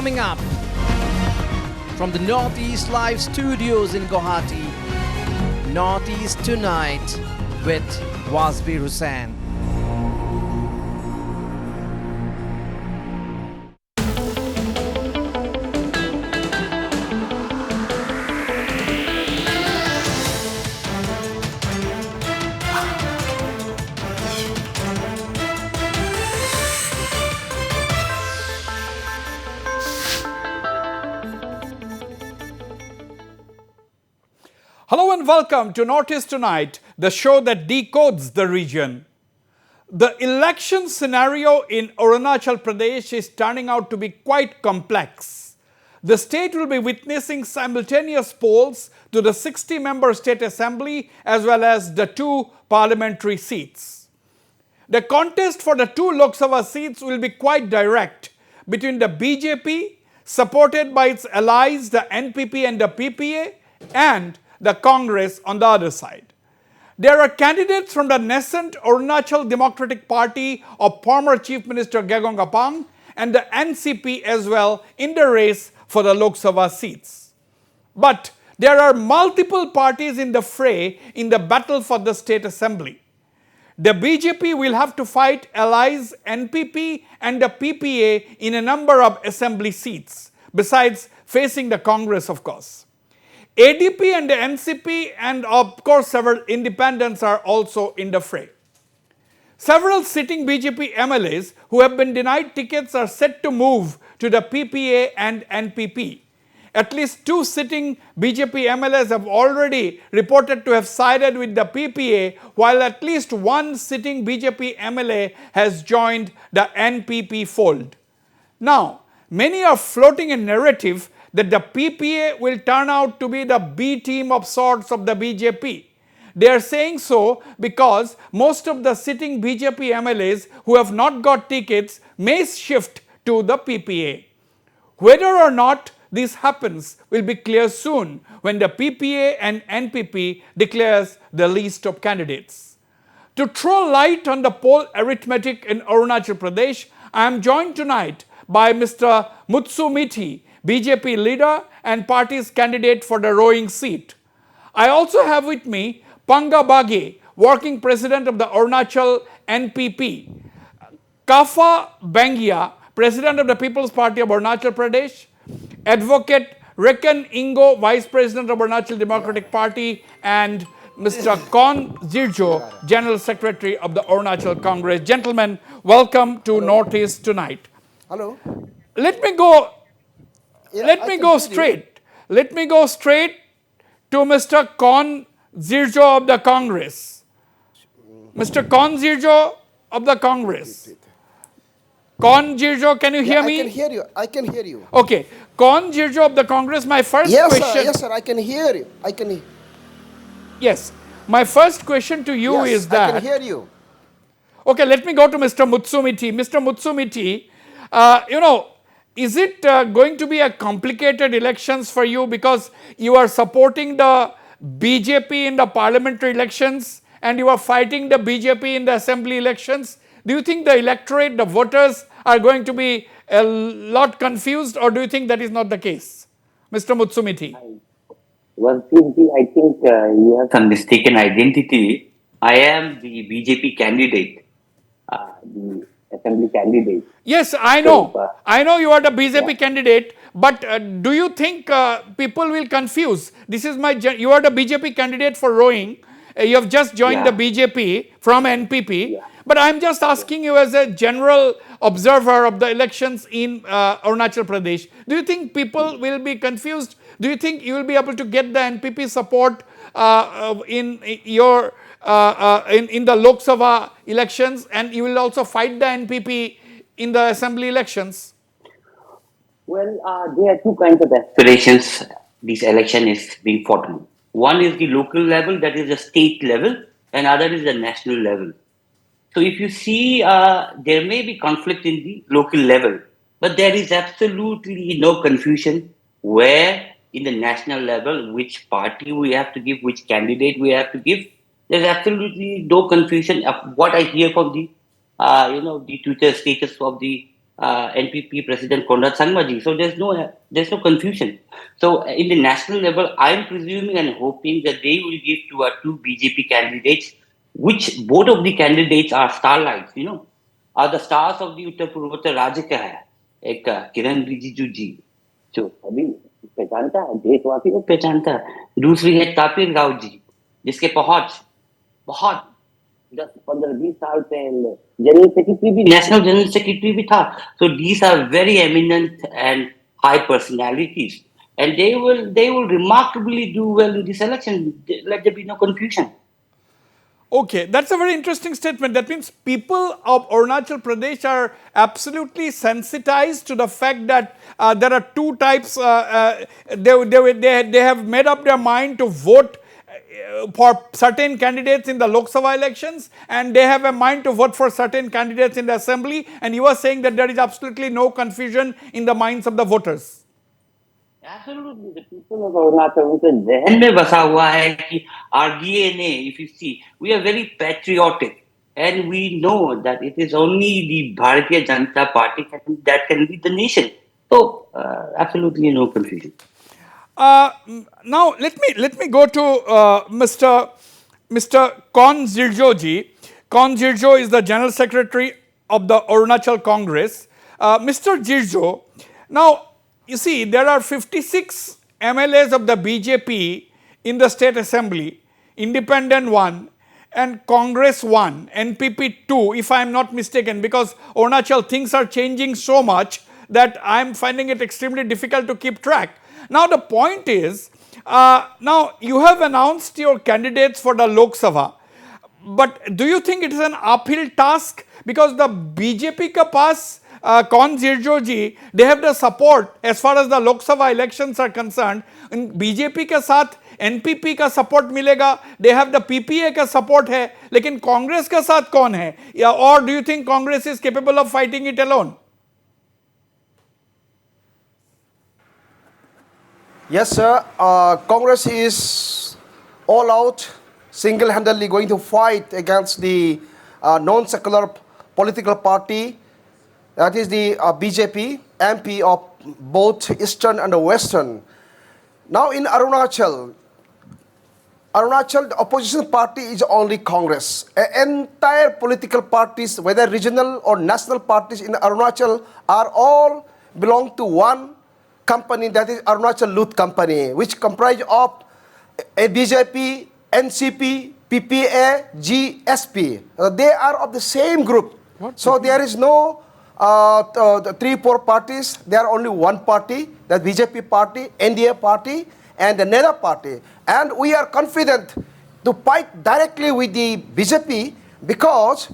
coming up from the Northeast Live studios in Guwahati. Northeast Tonight with Wasbir Hussain. Hello and welcome to Northeast Tonight, the show that decodes the region. The election scenario in Arunachal Pradesh is turning out to be quite complex. The state will be witnessing simultaneous polls to the 60-member state assembly as well as the 2 parliamentary seats. The contest for the 2 Lok Sabha seats will be quite direct between the BJP, supported by its allies the NPP and the PPA, and the Congress on the other side. There are candidates from the nascent Arunachal Democratic Party of former Chief Minister 𝗘𝗥𝗨𝗡𝗦 and the NCP as well in the race for the Lok Sabha seats. But there are multiple parties in the fray in the battle for the state assembly. The BJP will have to fight allies NPP and the PPA in a number of assembly seats, besides facing the Congress, of course. ADP and the NCP and of course several independents are also in the fray. Several sitting BJP MLAs who have been denied tickets are set to move to the PPA and NPP. At least 2 sitting BJP MLAs have already reported to have sided with the PPA, while at least 1 sitting BJP MLA has joined the NPP fold. Now, many are floating a narrative that the PPA will turn out to be the B team of sorts of the BJP. They are saying so because most of the sitting BJP MLAs who have not got tickets may shift to the PPA. Whether or not this happens will be clear soon when the PPA and NPP declares the list of candidates. To throw light on the poll arithmetic in Arunachal Pradesh, I am joined tonight by Mr. 𝗟𝗡𝗢𝗓𝗓, BJP leader and party's candidate for the rowing seat. I also have with me 𝗘𝗥𝗧𝗪𝗓, working president of the Arunachal NPP, 𝗘𝗢𝗥𝗧𝗪𝗓, president of the People's Party of Arunachal Pradesh, advocate 𝗟𝗏𝗡𝗥𝗧𝗪𝗓, vice president of Arunachal Democratic Party, and Mr. 𝗘𝗟𝗘𝗖𝗪𝗓, general secretary of the Arunachal Congress. Gentlemen, welcome to Northeast Tonight. Hello. Let me go straight to Mr. 𝗘𝗟𝗘𝗖𝗪𝗓 of the Congress. Mr. 𝗘𝗟𝗘𝗖𝗪𝗓 of the Congress. 𝗘𝗟𝗘𝗖𝗪𝗓, can you hear me? I can hear you. Okay. 𝗘𝗟𝗘𝗖𝗪𝗓 of the Congress, my first question. Yes, sir, I can hear you. Yes. My first question to you is that. I can hear you. Okay, let me go to Mr. 𝗟𝗟𝗡𝗢𝗓. Mr. 𝗟𝗟𝗡𝗢𝗓, is it going to be a complicated elections for you because you are supporting the BJP in the parliamentary elections and you are fighting the BJP in the assembly elections? Do you think the electorate, the voters are going to be a lot confused, or do you think that is not the case? Mr. 𝗟𝗟𝗡𝗢𝗓. Well, I think you have some mistaken identity. I am the BJP candidate, the assembly candidate. Yes, I know. I know you are the BJP candidate, but do you think people will confuse? You are the BJP candidate for rowing. You have just joined the BJP from NPP. But I am just asking you as a general observer of the elections in Arunachal Pradesh. Do you think people will be confused? Do you think you will be able to get the NPP support in the Lok Sabha elections, and you will also fight the NPP in the assembly elections? Well, there are 2 kinds of aspirations this election is being fought on. One is the local level, that is the state level, and other is the national level. So if you see, there may be conflict in the local level, but there is absolutely no confusion where in the national level, which party we have to give, which candidate we have to give. There's absolutely no confusion of what I hear from the, the Twitter status of the NPP President Konrad Sangmaji. So there's no confusion. So in the national level, I'm presuming and hoping that they will give to two BJP candidates, which both of the candidates are starlights, are the stars of the Uttar Purvottar Raj ka hai. एक किरण रिजिजू जी जो अभी पहचानता है, देशवासी को पहचानता है. दूसरी है तापिर राव जी जिसके पहुंच बहुत 10-15-20 साल से जनरल सेक्रेटरी भी, नेशनल जनरल सेक्रेटरी भी था. So these are very eminent and high personalities, and they will remarkably do well in this election. Let there be no confusion. Okay, that's a very interesting statement. That means people of Arunachal Pradesh are absolutely sensitized to the fact that there are two types. They have made up their mind to vote for certain candidates in the Lok Sabha elections, and they have a mind to vote for certain candidates in the assembly. And you are saying that there is absolutely no confusion in the minds of the voters. Absolutely, the people of Arunachal उनके ज़हन में बसा हुआ है कि our DNA, if you see, we are very patriotic, and we know that it is only the Bharatiya Janata Party that can lead the nation. So absolutely no confusion. Now let me go to Mr. 𝗘𝗟𝗘𝗧𝗪𝗀 ji. 𝗘𝗟𝗘𝗧𝗪𝗀 is the General Secretary of the Arunachal Congress. Mr. 𝗟𝗪𝗀, now you see there are 56 MLAs of the BJP in the State Assembly, Independent 1 and Congress 1, NPP 2 if I am not mistaken, because Arunachal things are changing so much that I am finding it extremely difficult to keep track. Now the point is, now you have announced your candidates for the Lok Sabha, but do you think it is an uphill task? Because the BJP ka paas 𝗘𝗟𝗪𝗀 ji, they have the support as far as the Lok Sabha elections are concerned. In BJP के साथ NPP का support मिलेगा, they have the PPA का support है, लेकिन कांग्रेस का साथ कौन है? या or do you think Congress is capable of fighting it alone? Yes, sir. Congress is all out, single-handedly going to fight against the non-secular political party, that is the BJP, MP of both Eastern and Western. Now in Arunachal, the opposition party is only Congress. Entire political parties, whether regional or national parties in Arunachal, are all belong to one company, that is Arunachal Lut Company, which comprise of a BJP, NCP, PPA, GSP. They are of the same group. So there is no 3-4 parties. There are only one party, the BJP party, NDA party, and the NEDA party. And we are confident to fight directly with the BJP because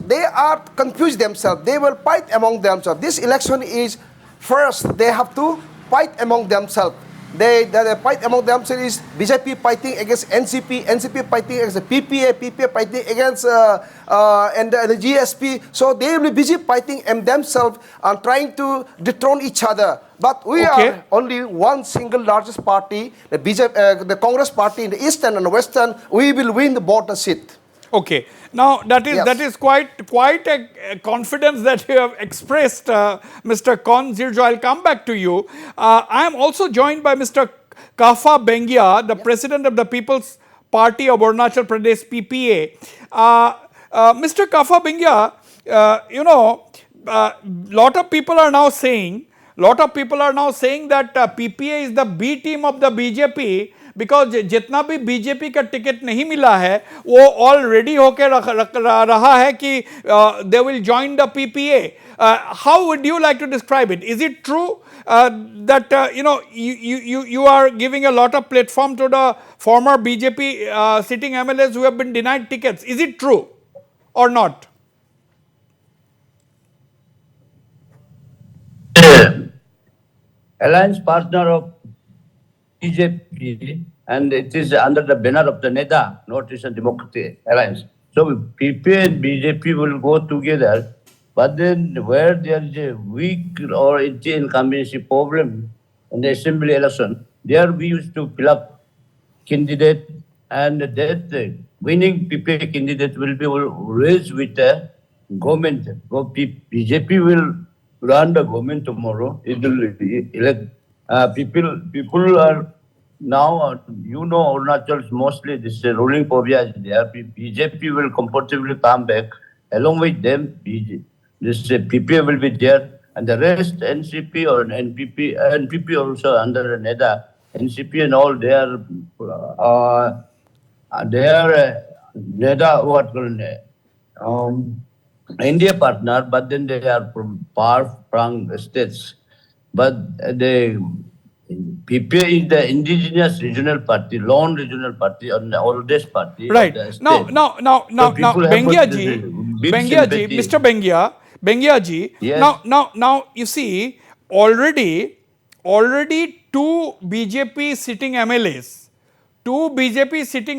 they are confused themselves. They will fight among themselves. This election is first, they have to fight among themselves. They fight among themselves is BJP fighting against NCP, NCP fighting against the PPA, PPA fighting against and the GSP. So they will be busy fighting themselves and trying to dethrone each other. But we are only one single largest party, the BJP, the Congress party in the Eastern and the Western. We will win the border seat. Okay. Now that is quite a confidence that you have expressed, Mr. 𝗘𝗟𝗪𝗀. I'll come back to you. I am also joined by Mr. 𝗘𝗙𝗪𝗪𝗀, the President of the People's Party of Arunachal Pradesh, PPA. Mr. 𝗘𝗙𝗪𝗪𝗀, lot of people are now saying that PPA is the B team of the BJP. Because जितना भी BJP का ticket नहीं मिला है वो already होके रहा है कि they will join the PPA. How would you like to describe it? Is it true that you are giving a lot of platform to the former BJP sitting MLAs who have been denied tickets? Is it true or not? Alliance partner of BJP, and it is under the banner of the NEDA, North Eastern Democratic Alliance. So PPA and BJP will go together, but then where there is a weak or incumbency problem in the assembly election, there we used to fill up candidate, and that winning PPA candidate will be raised with government. BJP will run the government tomorrow. It will elect people are now. Arunachal is mostly this ruling phobia is there. BJP will comfortably come back. Along with them, this PPA will be there, and the rest NCP or NPP also under NEDA, NCP and all they are NEDA what India partner, but then they are from far-flung states. But the PPA is the indigenous regional party, lone regional party, and the oldest party. Right. Of the state. Now, Bengia ji, Mr. Bengia ji. Yes. Now, you see, already two BJP sitting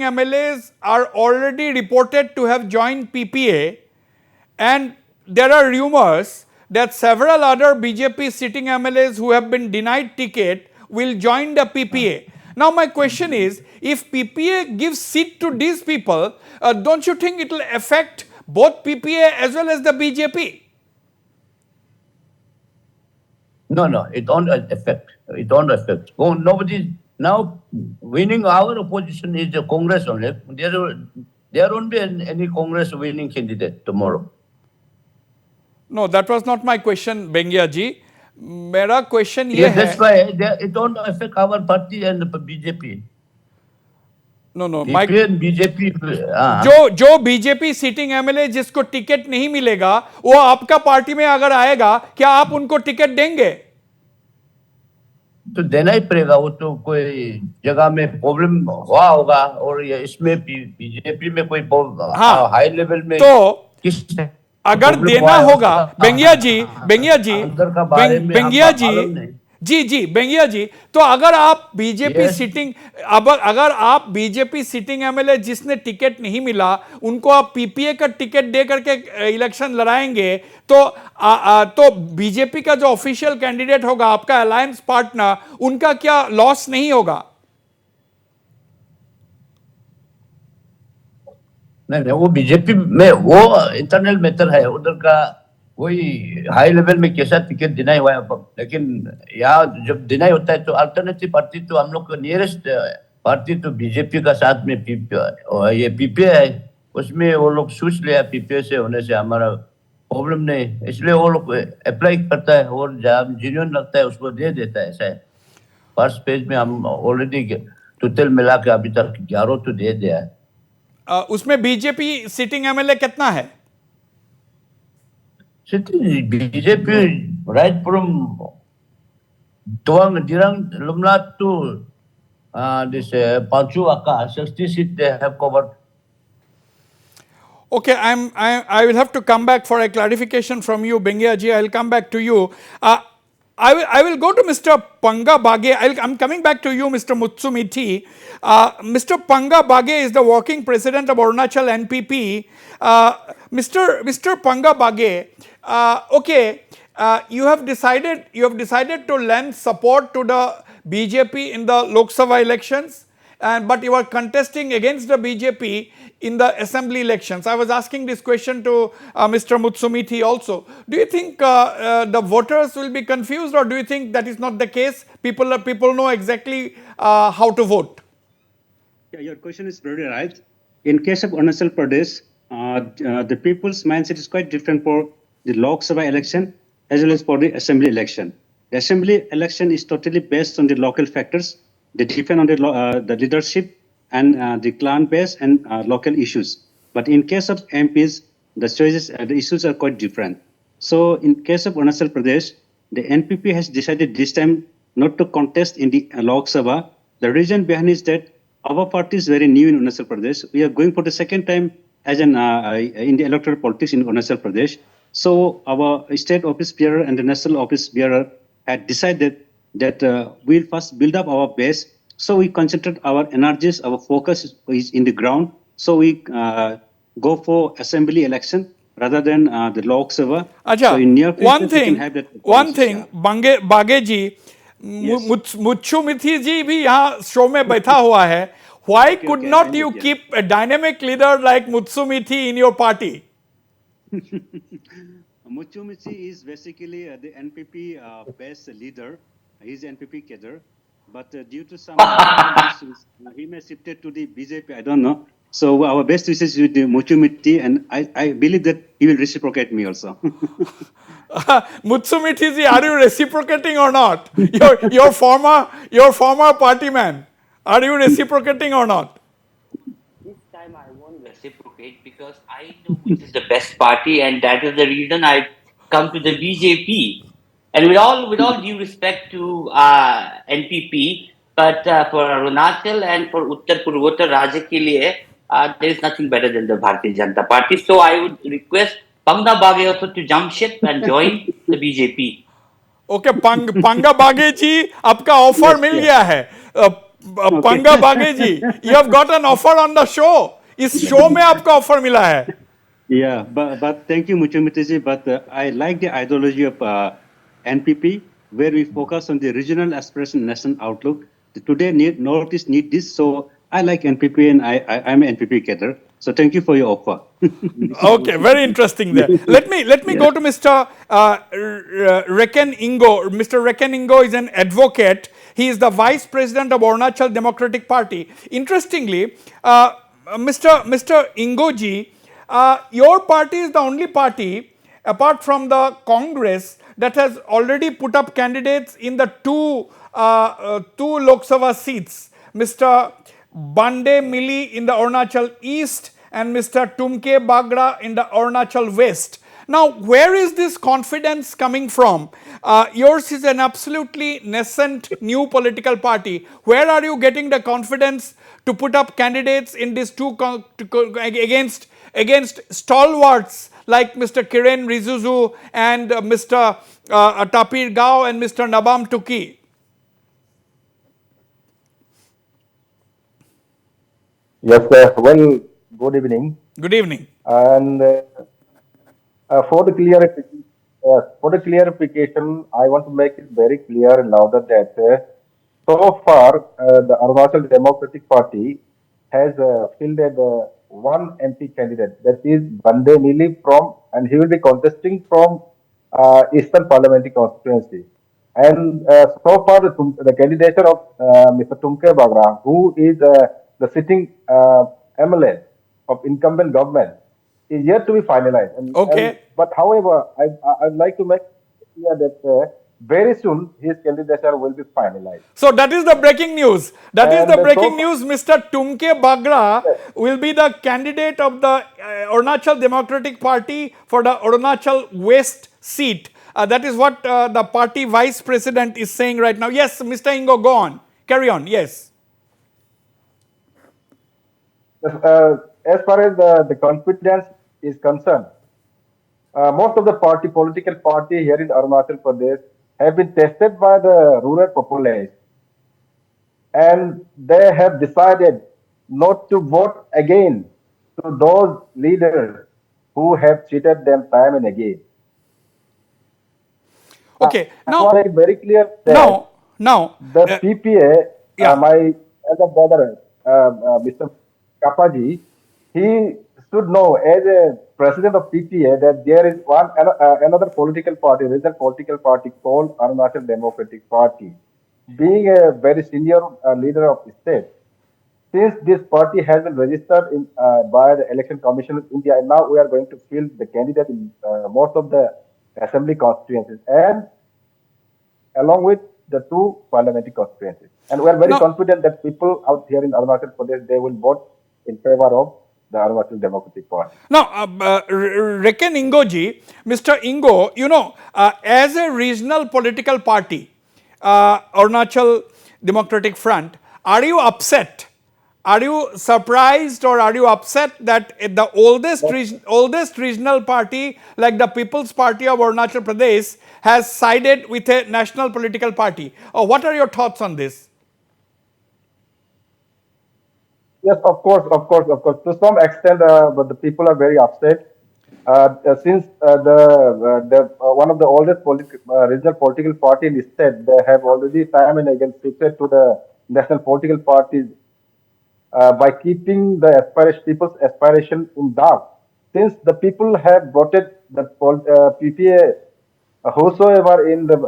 MLAs are already reported to have joined PPA, and there are rumors that several other BJP sitting MLAs who have been denied ticket will join the PPA. Now my question is, if PPA gives seat to these people, don't you think it will affect both PPA as well as the BJP? No, it don't affect. It don't affect. Oh, nobody now winning our opposition is the Congress only. There won't be any Congress winning candidate tomorrow. No, that was not my question, Bengia ji. मेरा question ये Yes, है, that's why it don't affect our party and the BJP. no, PPA and BJP. जो BJP sitting MLA जिसको ticket नहीं मिलेगा वो आपका party में अगर आएगा, क्या आप उनको टिकट देंगे? तो देना ही पड़ेगा, वो तो कोई जगह में प्रॉब्लम हुआ होगा और ये इसमें बीजेपी में कोई हाई लेवल में तो किस अगर देना होगा, बेंगिया जी, बेंगिया जी, तो अगर आप बीजेपी सिटिंग, अगर आप बीजेपी सिटिंग एमएलए जिसने टिकट नहीं मिला उनको आप पीपीए का टिकट दे करके इलेक्शन लड़ाएंगे, तो बीजेपी का जो ऑफिशियल कैंडिडेट होगा, आपका अलायंस पार्टनर, उनका क्या लॉस नहीं होगा? नहीं, वो बीजेपी में वो इंटरनल मैटर है, उधर का वही हाई लेवल में कैसा टिकट डिनाई हुआ है, लेकिन यहाँ जब डिनाई होता है तो अल्टरनेटिव पार्टी तो हम लोग का नियरेस्ट पार्टी तो बीजेपी का साथ में ये पीपीए है, उसमें वो लोग सोच लिया पीपीए से होने से हमारा प्रॉब्लम नहीं, इसलिए वो लोग अप्लाई करता है और जब जेन्युइन लगता है उसको दे देता है। ऐसा है, फर्स्ट पेज में हम ऑलरेडी टोटल मिला के अभी तक 11 तो दे दिया है। उसमें बीजेपी सिटिंग एमएलए कितना है? BJP right from Tirang Lumla to this 𝗡𝗢𝗥𝗧𝗛𝗡 60 seats they have covered. Okay, I will have to come back for a clarification from you, Bengia ji. I will come back to you. I will go to Mr. Panga Bage. I'm coming back to you, Mr. Mutsumithi. Mr. Panga Bage is the working president of Arunachal NPP. Mr. Panga Bage, okay, you have decided to lend support to the BJP in the Lok Sabha elections, but you are contesting against the BJP in the assembly elections. I was asking this question to Mr. Mutsumithi also. Do you think the voters will be confused, or do you think that is not the case? People know exactly how to vote. Yeah, your question is very right. In case of Arunachal Pradesh, the people's mindset is quite different for the Lok Sabha election as well as for the assembly election. The assembly election is totally based on the local factors. They depend on the leadership and the clan base and local issues. But in case of MPs, the issues are quite different. So in case of Arunachal Pradesh, the NPP has decided this time not to contest in the Lok Sabha. The reason behind is that our party is very new in Arunachal Pradesh. We are going for the second time as in the electoral politics in Arunachal Pradesh. So our state office bearer and the national office bearer had decided that we'll first build up our base. So we concentrate our energies, our focus is in the ground. So we go for assembly election rather than the Lok Sabha. Acha, so in near future, one thing, Bage ji, Mutsumithi ji भी यहाँ show में बैठा हुआ है. Why could not you keep a dynamic leader like Mutsumithi in your party? Muchumchi is basically the NPP best leader. He's NPP cadre, but due to some internal issues, he may shifted to the BJP. I don't know. So our best wishes with the Muchumchi, and I believe that he will reciprocate me also. Mutsumiti, are you reciprocating or not? Your former party man. Are you reciprocating or not? This time I won't reciprocate because I know which is the best party, and that is the reason I come to the BJP. And with all due respect to NPP, but for Arunachal and for Uttar Purvotter Rajya ke liye, there is nothing better than the Bharatiya Janata Party. So I would request Pangna Bage also to jump ship and join the BJP. Okay पंगा बागे जी आपका offer Yes, मिल yes. गया है Okay. Panga Bage ji you have got an offer on the show इस show में आपका offer मिला है Yeah, but thank you, Muchumitaji. But I like the ideology of NPP, where we focus on the regional aspiration, national outlook. Today, Northeast need this, so I like NPP, and I'm an NPP cadre. So thank you for your offer. Okay, very interesting there. Let me go to Mr. Recken Ingo. Mr. Recken Ingo is an advocate. He is the vice president of Arunachal Democratic Party. Interestingly, Mr. Ingo ji, your party is the only party apart from the Congress that has already put up candidates in the two Lok Sabha seats. Mr. Bande Mili in the Arunachal East and Mr. 𝗘𝗥𝗪𝗓𝗔𝗟 in the Arunachal West. Now, where is this confidence coming from? Yours is an absolutely nascent new political party. Where are you getting the confidence to put up candidates in these against stalwarts like Mr. Kiren Rijiju and Mr. Tapir Gao and Mr. Nabam Tuki? Yes, sir. Well, good evening. Good evening. And for the clarification, I want to make it very clear and louder that so far the Arunachal Democratic Party has fielded one MP candidate, that is Bande Nili and he will be contesting from Eastern Parliamentary constituency. And so far, the candidature of Mr. 𝗘𝗥𝗪𝗓𝗔𝗟, who is the sitting MLA of incumbent government, is yet to be finalized. Okay. But however, I'd like to make clear that very soon his candidature will be finalized. So that is the breaking news. That is And the breaking so- news. Mr. 𝗘𝗥𝗪𝗓𝗔𝗟 will be the candidate of the Arunachal Democratic Party for the Arunachal West seat. That is what the party vice president is saying right now. Yes, Mr. Ingo, go on. Carry on. Yes. As far as the confidence is concerned, most of the political party here in Arunachal Pradesh have been tested by the rural populace, and they have decided not to vote again to those leaders who have cheated them time and again. Okay. I want to make it very clear that Now, the PPA, yeah. my elder brother, Mr. Kapaji, he should know as a president of PPA that there is another political party, regional political party called Arunachal Democratic Party. Being a very senior leader of the state, since this party has been registered by the Election Commission of India, and now we are going to field the candidate in most of the assembly constituencies and along with the two parliamentary constituencies. And we are very confident that people out here in Arunachal Pradesh, they will vote in favor of the Arunachal Democratic Party. Now, Recken Ingo ji, Mr. Ingo, as a regional political party, Arunachal Democratic Front, are you upset? Are you surprised or are you upset that the oldest regional party like the People's Party of Arunachal Pradesh has sided with a national political party? What are your thoughts on this? Yes, of course. To some extent, but the people are very upset since one of the oldest regional political party in the state, they have already time and again shifted to the national political parties by keeping the people's aspiration in dark. since the people have voted the PPA, whosoever in the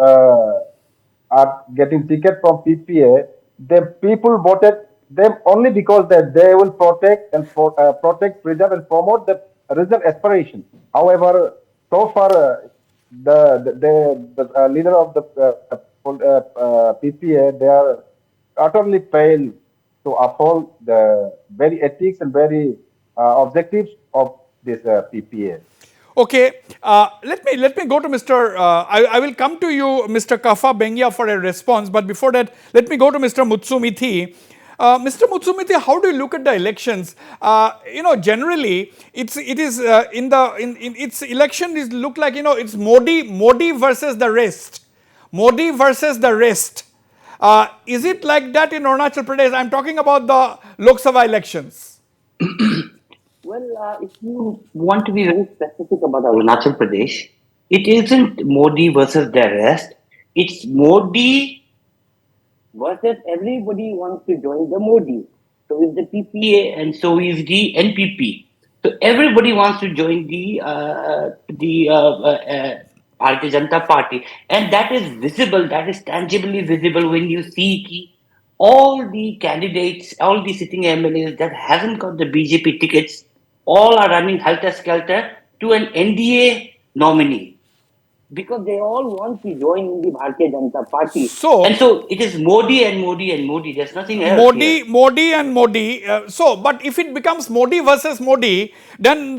are getting ticket from PPA, the people voted them only because that they will protect and protect, preserve, and promote the regional aspiration. However, so far the leader of the PPA, they are utterly failed to uphold the very ethics and very objectives of this PPA. Okay, let me go to Mr. I will come to you, Mr. 𝗘𝗢𝗥𝗧𝗛𝗡𝗦, for a response. But before that, let me go to Mr. Muthumithi. Mr. Muthumithi, how do you look at the elections? Generally, its election is look like it's Modi versus the rest. Modi versus the rest. Is it like that in Arunachal Pradesh? I'm talking about the Lok Sabha elections. Well, if you want to be very specific about Arunachal Pradesh, it isn't Modi versus the rest. It's Modi versus everybody wants to join the Modi. So is the PPA and so is the NPP. So everybody wants to join the Bharatiya Janata Party, and that is visible. That is tangibly visible when you see all the candidates, all the sitting MLAs that haven't got the BJP tickets, all are running helter-skelter to an NDA nominee because they all want to join the Bharatiya Janata Party. So it is Modi and Modi and Modi. There's nothing else here. Modi and Modi. But if it becomes Modi versus Modi, then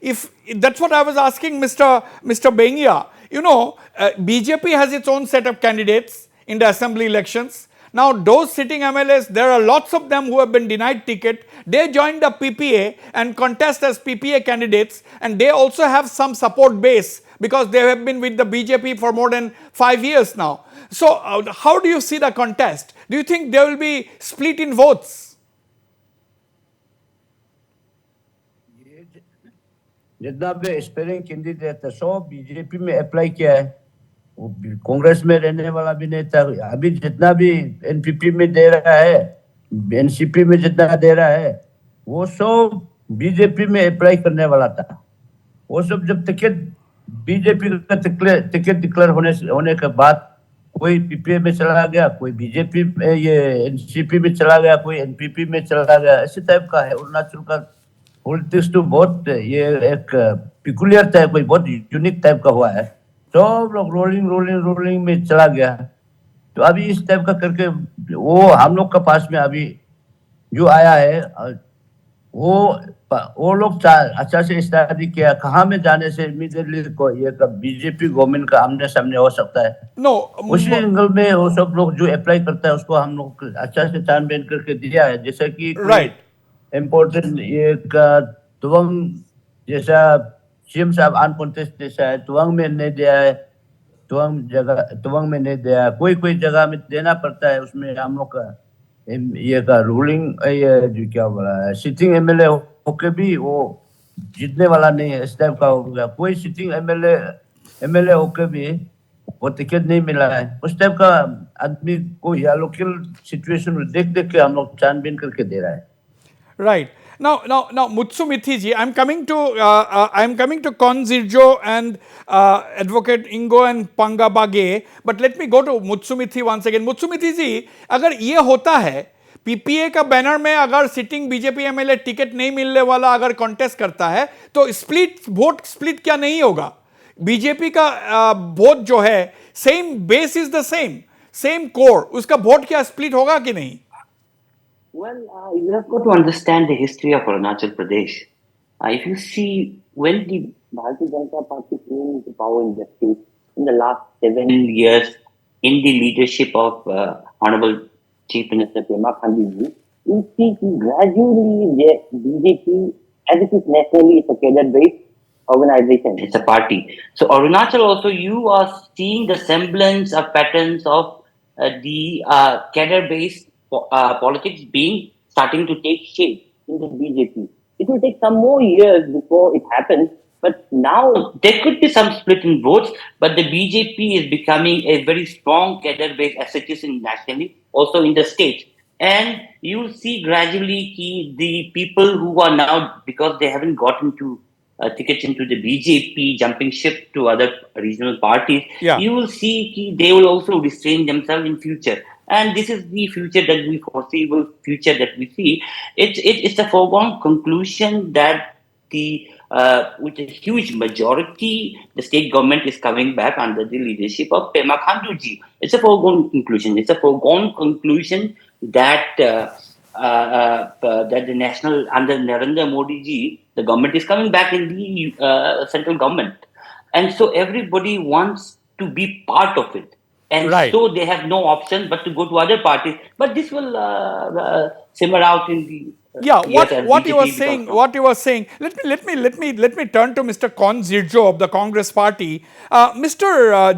if that's what I was asking Mr. Bengia. BJP has its own set of candidates in the assembly elections. Now, those sitting MLAs, there are lots of them who have been denied ticket. They joined the PPA and contest as PPA candidates, and they also have some support base because they have been with the BJP for more than 5 years now. So, how do you see the contest? Do you think there will be split in votes? जितना भी aspiring candidate है सब BJP में apply किया है, कांग्रेस में रहने वाला भी नहीं था. अभी जितना भी एनपीपी में दे रहा है, एनसीपी में जितना दे रहा है, वो सब बीजेपी में अप्लाई करने वाला था. वो सब जब टिकट बीजेपी का टिकट डिक्लेयर होने के बाद कोई पीपीए में चला गया, कोई बीजेपी में, ये एनसीपी में चला गया, कोई एनपीपी में चला गया. ऐसे टाइप का है अरुणाचल का पॉलिटिक्स. तो बहुत ये एक पिकुलियर टाइप, कोई बहुत यूनिक टाइप का हुआ है. सब लोग रोलिंग में चला गया. तो अभी इस टाइप का करके वो हम लोग का पास में अभी जो आया है, वो लोग अच्छा से स्टडी किया कहाँ में जाने से इमीडिएटली को ये बीजेपी गवर्नमेंट का आमने सामने हो सकता है. उसी एंगल में वो सब लोग जो अप्लाई करता है उसको हम लोग अच्छा से छानबीन करके दिया है. जैसे कि इम्पोर्टेंट ये तवांग जैसा सीएम साहब अनकॉन्टेस्ट जैसा है, तवांग में नहीं दिया है, तवांग में नहीं दिया. कोई जगह में देना पड़ता है. उसमें हम लोग का ये का रूलिंग ये जो क्या बोला है, सिटिंग एमएलए होके भी वो जीतने वाला नहीं है. इस टाइप का हो गया. कोई सिटिंग एमएलए होके भी वो टिकट नहीं मिला है. उस टाइप का आदमी को या लोकल सिचुएशन देख के हम लोग छानबीन करके दे रहा है. Right. Now, Muthumithi ji, I'm coming to 𝗘𝗢𝗥𝗧𝗛𝗡𝗦 and Advocate Ingo and Pangabage, but let me go to Muthumithi once again. Muthumithi ji, अगर ये होता है पीपीए का बैनर में अगर सिटिंग बीजेपी एमएलए टिकट नहीं मिलने वाला अगर कॉन्टेस्ट करता है तो वोट स्प्लिट क्या नहीं होगा? बीजेपी का वोट जो है same base is the same core, उसका वोट क्या स्प्लिट होगा कि नहीं? Well, you have got to understand the history of Arunachal Pradesh. If you see, when the Bharatiya Janata Party came into power in the state in the last 7 years, in the leadership of Honorable Chief Minister 𝗘𝗢𝗥𝗧𝗏, you see gradually the BJP, as it is nationally, it's a cadre-based organization, it's a party. So Arunachal also, you are seeing the semblance of patterns of the cadre-based politics starting to take shape in the BJP. It will take some more years before it happens, but now there could be some split in votes, but the BJP is becoming a very strong cadre-based institution nationally, also in the states. And you'll see gradually the people who are now, because they haven't gotten to tickets into the BJP, jumping ship to other regional parties, Yeah. you will see they will also restrain themselves in future. And this is the future that we foreseeable future that we see. It's a foregone conclusion that with a huge majority, the state government is coming back under the leadership of Pema Khandu. It's a foregone conclusion. It's a foregone conclusion that that the national under Narendra Modi ji, the government is coming back in the central government, and so everybody wants to be part of it. And Right. so they have no option but to go to other parties. But this will simmer out in the Yeah, years as what you BJP were becomes saying, strong. what you were saying. Let me turn to Mr. 𝗘𝗟𝗧𝗪𝗓 of the Congress Party. Mr.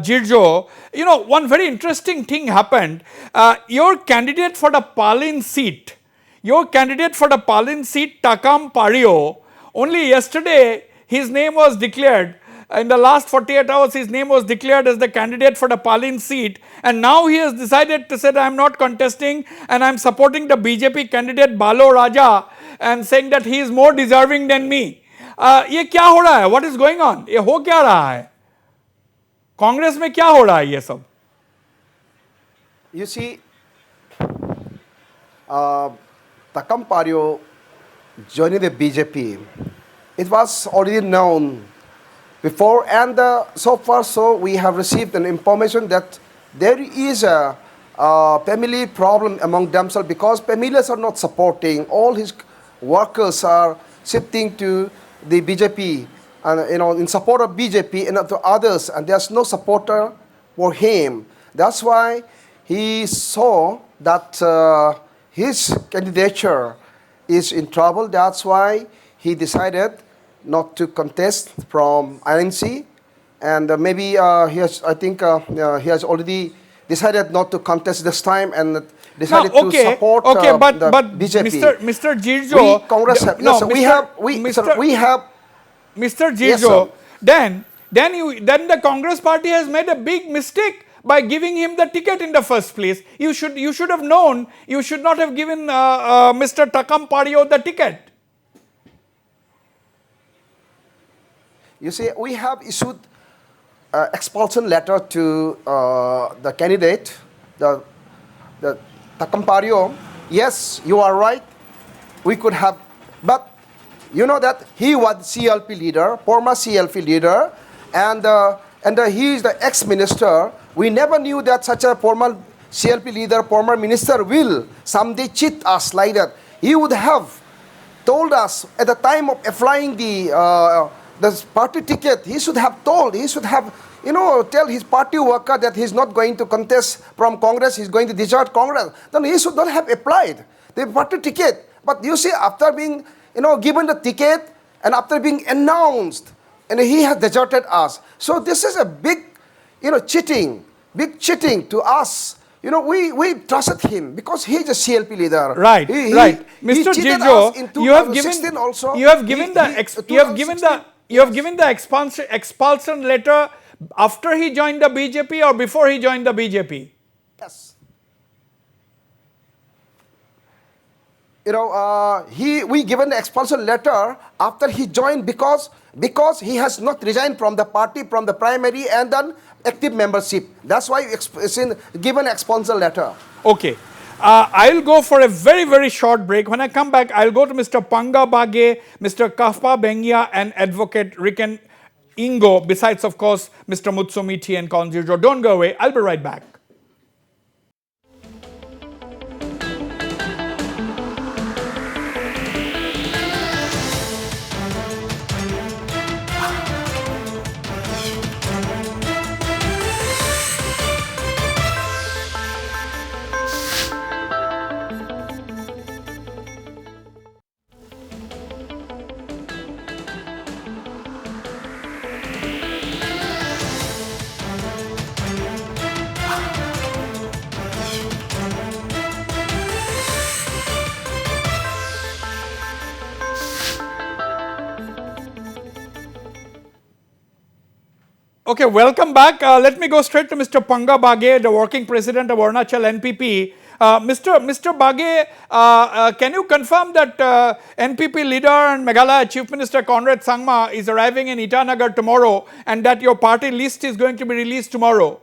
Jirjo, you know, one very interesting thing happened. Your candidate for the Palin seat, 𝗘𝗟𝗘𝗘𝗧𝗪𝗓, only yesterday his name was declared. In the last 48 hours, his name was declared as the candidate for the Palin seat, and now he has decided to say that I am not contesting and I am supporting the BJP candidate Balo Raja and saying that he is more deserving than me. ये क्या हो रहा है? What is going on? ये हो क्या रहा है? कांग्रेस में क्या हो रहा है ये सब? You see, 𝗘𝗟𝗪𝗘𝗦 joining the BJP, it was already known before, and so far we have received an information that there is a family problem among themselves because families are not supporting. All his workers are shifting to the BJP, and in support of BJP and to others, and there's no supporter for him. That's why he saw that his candidature is in trouble. That's why he decided not to contest from INC, and maybe he has already decided not to contest this time and decided to support but the BJP. Mr. Jirjo, Mr. Jirjo, then the Congress party has made a big mistake by giving him the ticket in the first place. You should have known. You should not have given Mr. 𝗘𝗟𝗪𝗘𝗧𝗪𝗓 the ticket. You see, we have issued expulsion letter to the candidate, the 𝗘𝗟𝗪𝗘𝗧𝗪𝗓. Yes, you are right. We could have, but you know that he was CLP leader, former CLP leader, and he is the ex-minister. We never knew that such a former CLP leader, former minister will someday cheat us like that. He would have told us at the time of applying the party ticket. He should have tell his party worker that he's not going to contest from Congress, he's going to desert Congress. Then he should not have applied the party ticket. But you see, after being given the ticket and after being announced, and he has deserted us. So this is a big cheating to us. We trusted him because he's a CLP leader. Right. Mr. Jirjo, you have given the expulsion letter after he joined the BJP or before he joined the BJP? Yes. We given the expulsion letter after he joined because he has not resigned from the party, from the primary and then active membership. That's why it's given expulsion letter. Okay. I'll go for a very, very short break. When I come back, I'll go to Mr. Panga Bage, Mr. Kafpa Bengia, and Advocate Riken Ingo, besides, of course, Mr. Mutsumiti and 𝗘𝗟𝗪𝗘𝗧𝗪𝗓. Don't go away. I'll be right back. Okay, welcome back. Let me go straight to Mr. Panga Bage, the working president of Arunachal NPP. Mr. Baghe, can you confirm that NPP leader and Meghalaya Chief Minister 𝗟𝗓𝗓𝗡𝗢𝗓 is arriving in Itanagar tomorrow and that your party list is going to be released tomorrow?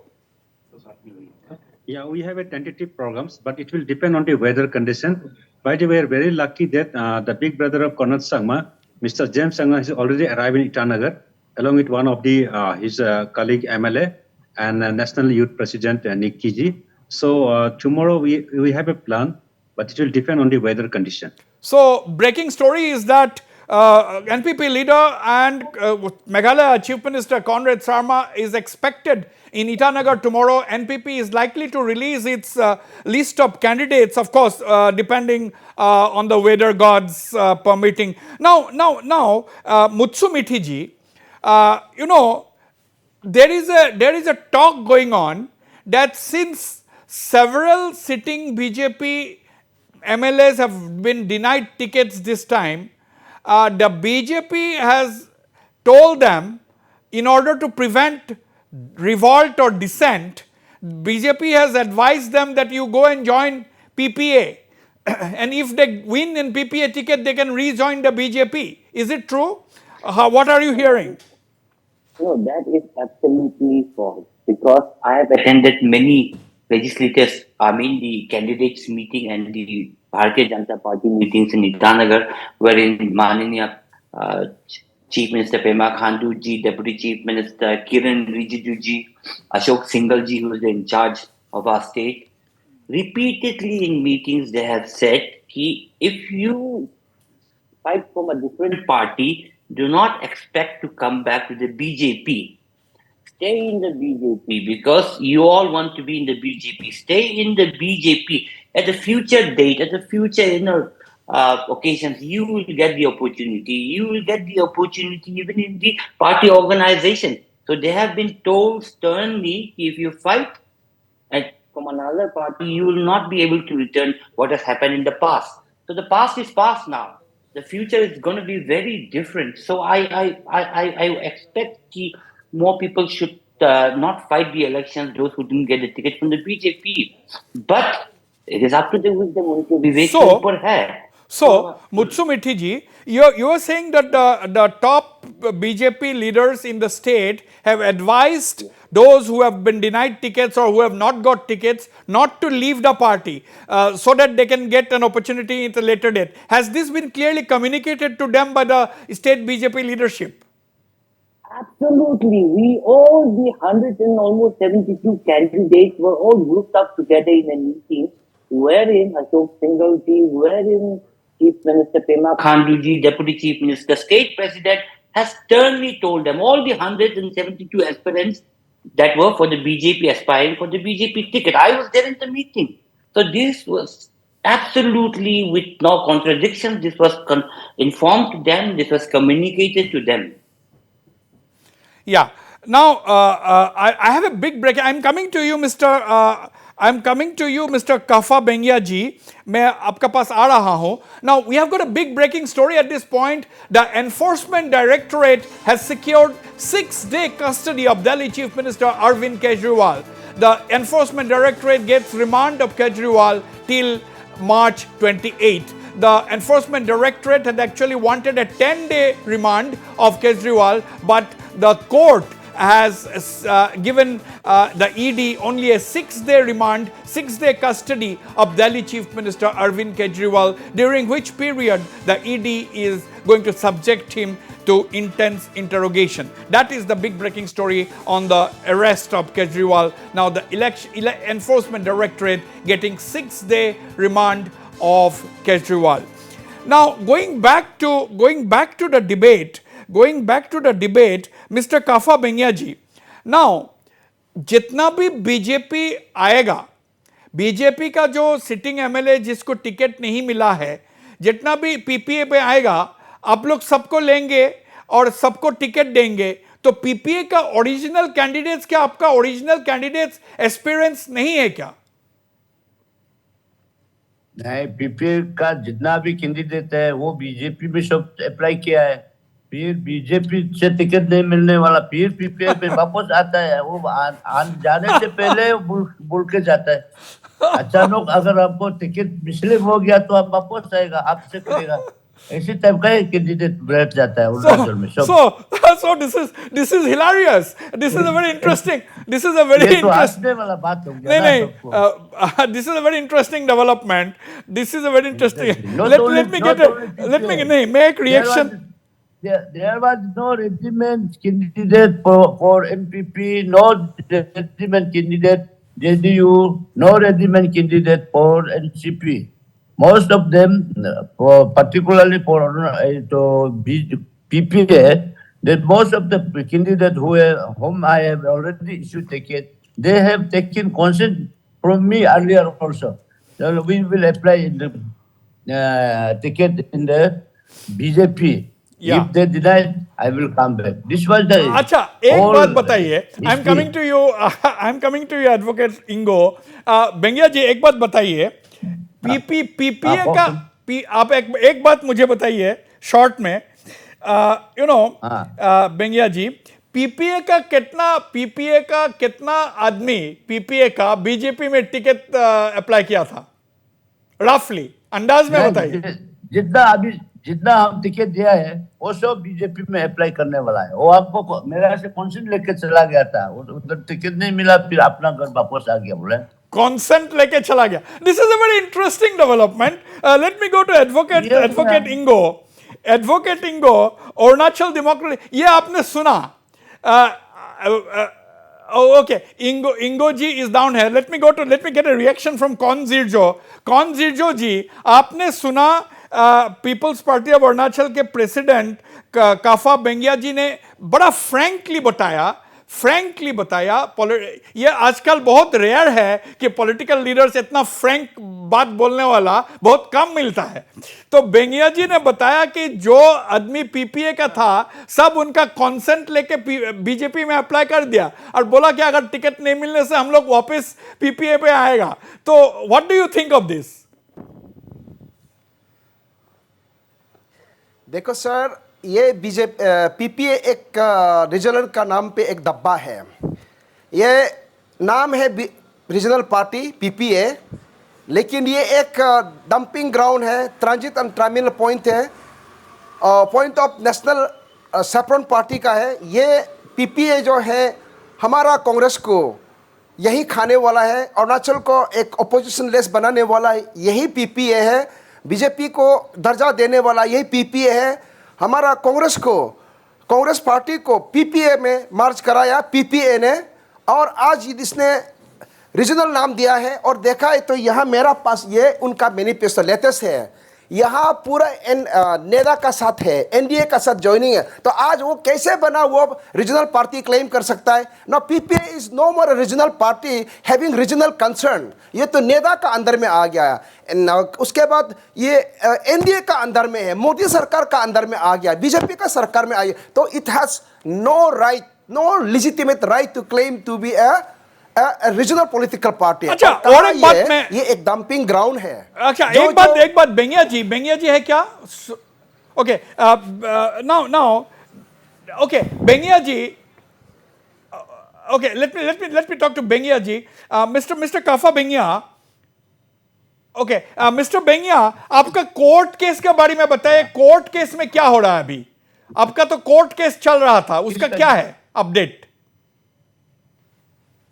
Yeah, we have a tentative programs, but it will depend on the weather condition. By the way, we are very lucky that the big brother of 𝗟𝗓𝗓𝗡𝗦, Mr. James Sangma, has already arrived in Itanagar, along with one of the his colleague MLA and National Youth President Nikki ji. So tomorrow we have a plan, but it will depend on the weather condition. So, breaking story is that NPP leader and Meghalaya Chief Minister 𝗟𝗓𝗓𝗡𝗦 is expected in Itanagar tomorrow. NPP is likely to release its list of candidates, of course, depending on the weather gods permitting. Now, 𝗔𝗥𝗨𝗡𝗦𝗛 ji, you know, there is a talk going on that since several sitting BJP MLAs have been denied tickets this time, the BJP has told them, in order to prevent revolt or dissent, BJP has advised them that you go and join PPA and if they win in PPA ticket they can rejoin the BJP. Is it true? What are you hearing? No, that is absolutely false, because I have attended many legislators, the candidates meeting and the Bharatiya Janata Party meetings in Itanagar, wherein Mananiya Chief Minister 𝗘𝗥𝗧𝗏𝗡𝗦 ji, Deputy Chief Minister Kiran Rijiju ji, Ashok Singhal ji, who is in charge of our state, repeatedly in meetings they have said, if you fight from a different party, do not expect to come back to the BJP. Stay in the BJP because you all want to be in the BJP. Stay in the BJP. At a future date, at a future occasions, you will get the opportunity. You will get the opportunity even in the party organization. So they have been told sternly, if you fight from another party, you will not be able to return what has happened in the past. So the past is past now. The future is going to be very different. So I expect more people should not fight the elections, those who didn't get a ticket from the BJP. But it is up to the wisdom of Vivek ke upar hai. So, 𝗔𝗥𝗨𝗡𝗦𝗛 ji, you are saying that the top BJP leaders in the state have advised those who have been denied tickets or who have not got tickets not to leave the party so that they can get an opportunity at a later date. Has this been clearly communicated to them by the state BJP leadership? Absolutely. We all, the 172 candidates were all grouped up together in a meeting wherein Ashok Singhal ji, wherein Chief Minister 𝗘𝗥𝗧𝗏𝗡𝗦 ji, Deputy Chief Minister, State President has sternly told them, all the 172 aspirants that were for the BJP, aspiring for the BJP ticket. I was there in the meeting. So this was absolutely with no contradiction. This was informed to them. This was communicated to them. Yeah. Now, I have a big break. I'm coming to you, Mr. 𝗡𝗢𝗥𝗧𝗏𝗡𝗦 ji. मैं आपका पास आ रहा हूं. Now, we have got a big breaking story at this point. The Enforcement Directorate has secured 6-day custody of Delhi Chief Minister Arvind Kejriwal. The Enforcement Directorate gets remand of Kejriwal till March 28. The Enforcement Directorate had actually wanted a 10-day remand of Kejriwal, but the court has given the ED only a 6-day remand, 6-day custody of Delhi Chief Minister Arvind Kejriwal, during which period the ED is going to subject him to intense interrogation. That is the big breaking story on the arrest of Kejriwal. Now the Enforcement Directorate getting 6-day remand of Kejriwal. Now going back to the debate, Mr. 𝗡𝗢𝗥𝗧𝗏𝗡𝗦 ji, now जितना भी BJP आएगा, BJP का जो sitting MLA जिसको ticket नहीं मिला है, जितना भी पीपीए पे आएगा, आप लोग सबको लेंगे और सबको टिकट देंगे, तो पीपीए का ओरिजिनल कैंडिडेट्स क्या आपका ओरिजिनल कैंडिडेट्स एक्सपीरियंस नहीं है क्या? नहीं, पीपीए का जितना भी कैंडिडेट है वो बीजेपी में सब अप्लाई किया है, फिर बीजेपी से टिकट नहीं मिलने वाला फिर पीपीए पे वापस आता है, वो जाने से पहले बोल के जाता है. अचानक अगर आपको टिकट मिसलिंग हो गया तो आप वापस आएगा, आपसे करेगा, ऐसी टाइप का कैंडिडेट बैठ जाता है अरुणाचल में सब। So this is hilarious. This is a very interesting. This is a very ये तो interesting. हंसने वाला बात हो गया नहीं ना नहीं, सबको। this is a very interesting development. This is a very interesting. Not Let only- me not get a only let me PPA. नहीं make reaction. There was no regiment candidate for MPP, no regiment candidate JDU, no regiment candidate for NCP. Most of them, particularly for PPA, that most of the candidates whom I have already issued ticket, they have taken consent from me earlier also. So we will apply in the ticket in the BJP. Yeah. If they deny, I will come back. This was the अच्छा, एक whole बात बताइए. I'm history. coming to you. I'm coming to you, Advocate Ingo. Bengia जी एक बात बताइए. PPA का आप एक बात मुझे बताइए शॉर्ट में. बेंगिया जी, PPA का कितना आदमी PPA का बीजेपी में टिकट अप्लाई किया था रफली, अंदाज में बताइए. जितना हम टिकट दिया है वो सब बीजेपी में अप्लाई करने वाला है. वो आपको मेरा से कॉन्सेंट लेके चला गया था, उधर टिकट नहीं मिला, फिर अपना घर वापस आ गया. बोले कॉन्सेंट लेके चला गया. This is a very interesting development. Let me go to advocate Ingo. Advocate Ingo, Arunachal democracy, ये आपने सुना. Okay, Ingo ji is down here. Let me get a reaction from 𝗡𝗅𝗪𝗀 ji. आपने सुना पीपल्स पार्टी ऑफ अरुणाचल के प्रेसिडेंट काफा बेंगिया जी ने बड़ा फ्रैंकली बताया. ये आजकल बहुत रेयर है कि पॉलिटिकल लीडर्स इतना फ्रैंक बात बोलने वाला बहुत कम मिलता है. तो बेंगिया जी ने बताया कि जो आदमी पीपीए का था सब उनका कॉन्सेंट लेके बीजेपी में अप्लाई कर दिया और बोला कि अगर टिकट नहीं मिलने से हम लोग वापस पीपीए पे आएगा. तो what do you think of this? देखो सर, ये पीपीए एक रीजनल का नाम पे एक डब्बा है. ये नाम है रीजनल पार्टी पीपीए, लेकिन ये एक डंपिंग ग्राउंड है, ट्रांजिट एंड टर्मिनल पॉइंट है, point of national separate party का है. ये पीपीए जो है हमारा कांग्रेस को यही खाने वाला है, अरुणाचल को एक अपोजिशन लेस बनाने वाला यही पीपीए है, बीजेपी को दर्जा देने वाला यही पीपीए है. हमारा कांग्रेस पार्टी को पीपीए में मार्च कराया पीपीए ने, और आज इसने रीजनल नाम दिया है. और देखा है तो यहाँ मेरा पास ये उनका मैनिफेस्टो लेटेस्ट है. यहाँ पूरा नेदा का साथ है, एनडीए का साथ ज्वाइनिंग है. तो आज वो कैसे बना वो रीजनल पार्टी क्लेम कर सकता है? No, PPA is no more regional party having regional concern. ये तो नेदा का अंदर में आ गया. उसके बाद ये एनडीए का अंदर में है, मोदी सरकार का अंदर में आ गया, बीजेपी का सरकार में आ गया. तो it has no right, no legitimate right to claim to be regional political party. अच्छा, और एक बात में, ये एक डंपिंग ग्राउंड है. अच्छा, एक बात बेंगिया जी है क्या? Okay, now okay Bengia ji, okay, let me talk to Bengia ji. Mister Kafa Bengia. Okay, mister Bengia, आपका कोर्ट केस के बारे में बताइए. कोर्ट केस में क्या हो रहा है अभी? आपका तो कोर्ट केस चल रहा था, उसका क्या है अपडेट?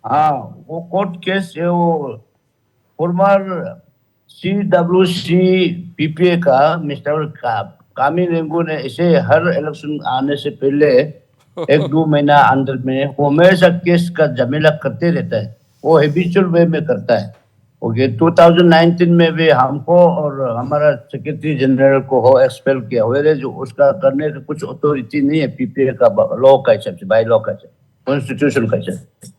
हाँ, वो कोर्ट केस है, वो फॉर्मर CWC पीपीए का मिस्टर 𝗡𝗅𝗪𝗀 ने ऐसे हर इलेक्शन आने से पहले 1-2 महीना अंदर में वो हमेशा केस का झमेला करते रहता है. वो हैबिचुअल वे में करता है. ओके, 2019 में भी हमको और हमारा सेक्रेटरी जनरल को हो एक्सपेल किया हुआ, जो उसका करने का कुछ अथॉरिटी नहीं है पीपीए का लॉ का हिसाब से, बाय लॉ का हिसाब, कॉन्स्टिट्यूशन का हिसाब.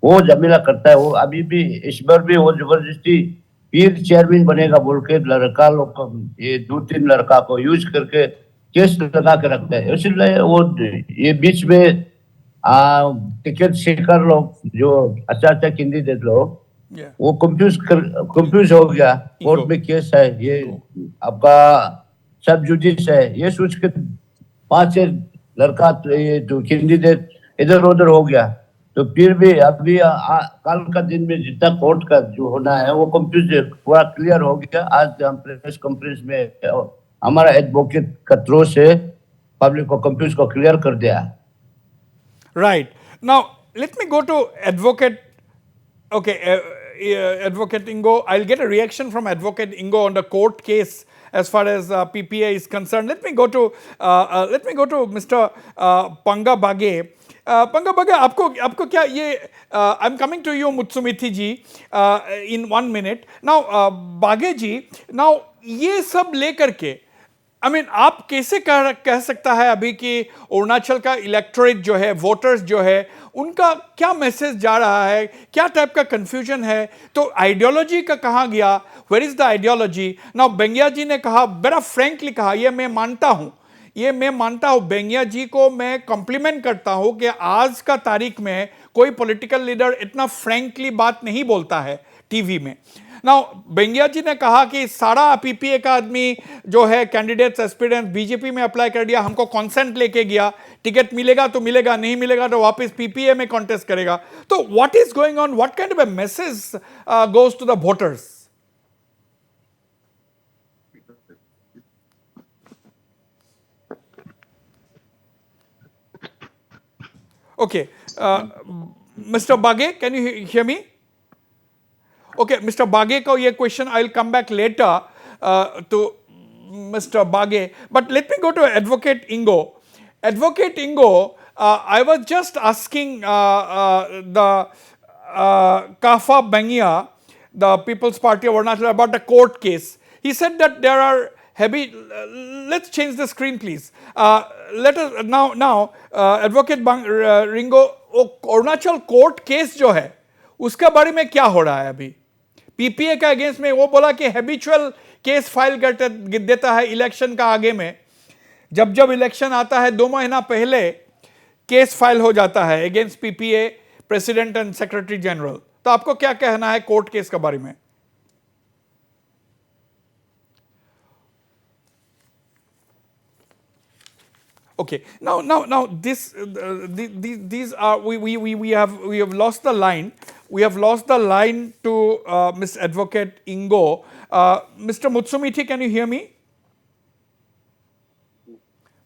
वो जमीला करता है. वो अभी भी इस बार भी वो जबरदस्ती फिर चेयरमैन बनेगा बोल के लड़का लोग को, ये 2-3 लड़का को यूज करके केस लगा के रखता है. इसलिए वो ये बीच में टिकट शेकर लोग जो अच्छा कैंडिडेट लोग वो कंफ्यूज हो गया. कोर्ट में केस है, ये आपका सब जुडिस है, ये सोच के 5-6 लड़का ये जो कैंडिडेट इधर उधर हो गया. तो फिर भी अभी कल का दिन में जितना कोर्ट का जो होना है वो कंफ्यूज पूरा क्लियर हो गया। आज हम प्रेस कॉन्फ्रेंस में हमारा एडवोकेट का थ्रू से पब्लिक को कंफ्यूज को क्लियर कर दिया। Right. Now, let me go to advocate. Okay, advocate Ingo. I'll get a reaction from advocate Ingo on the court case as far as PPA is concerned. Let me go to Mr. Panga Bage. Panga Bage, आपको क्या ये I'm coming to you, Mutsumithi ji, in 1 minute. Now, Bage ji, now ये सब लेकर के आप कैसे कह सकता है अभी कि अरुणाचल का इलेक्टोरेट जो है, वोटर्स जो है, उनका क्या मैसेज जा रहा है, क्या टाइप का कंफ्यूजन है, तो आइडियोलॉजी का कहाँ गया, where is the ideology. Now Bengia ji ने कहा, बड़ा फ्रैंकली कहा, ये मैं मानता हूँ, बेंगिया जी को मैं कॉम्प्लीमेंट करता हूँ कि आज का तारीख में कोई पॉलिटिकल लीडर इतना फ्रैंकली बात नहीं बोलता है टीवी में। नाउ बेंगिया जी ने कहा कि सारा पीपीए का आदमी जो है कैंडिडेट्स एस्पिरेंट बीजेपी में अप्लाई कर दिया, हमको कॉन्सेंट लेके गया, टिकट मिलेगा तो मिलेगा, नहीं मिलेगा तो वापस पीपीए में कॉन्टेस्ट करेगा। तो what is going on, what kind of a message goes to the voters? Okay, Mr. Bage, can you hear me? Okay, Mr. Bage ko ye question, I'll come back later to Mr. Bage. But let me go to Advocate Ingo. Advocate Ingo, I was just asking the Kafa Bengia, the People's Party of Arunachal, about the court case. He said that there are heavy, let's change the screen please. Let us now Advocate Ringo, Arunachal court case जो है उसके बारे में क्या हो रहा है अभी? पीपीए का अगेंस्ट में वो बोला कि हैबिचुअल केस फाइल कर देता है इलेक्शन का आगे में, जब इलेक्शन आता है 2 महीना पहले केस फाइल हो जाता है against PPA president and secretary general. तो आपको क्या कहना है कोर्ट केस के बारे में? Okay. Now these are we have lost the line. We have lost the line to Miss Advocate Ingo. Mr. Mutsumithi, can you hear me?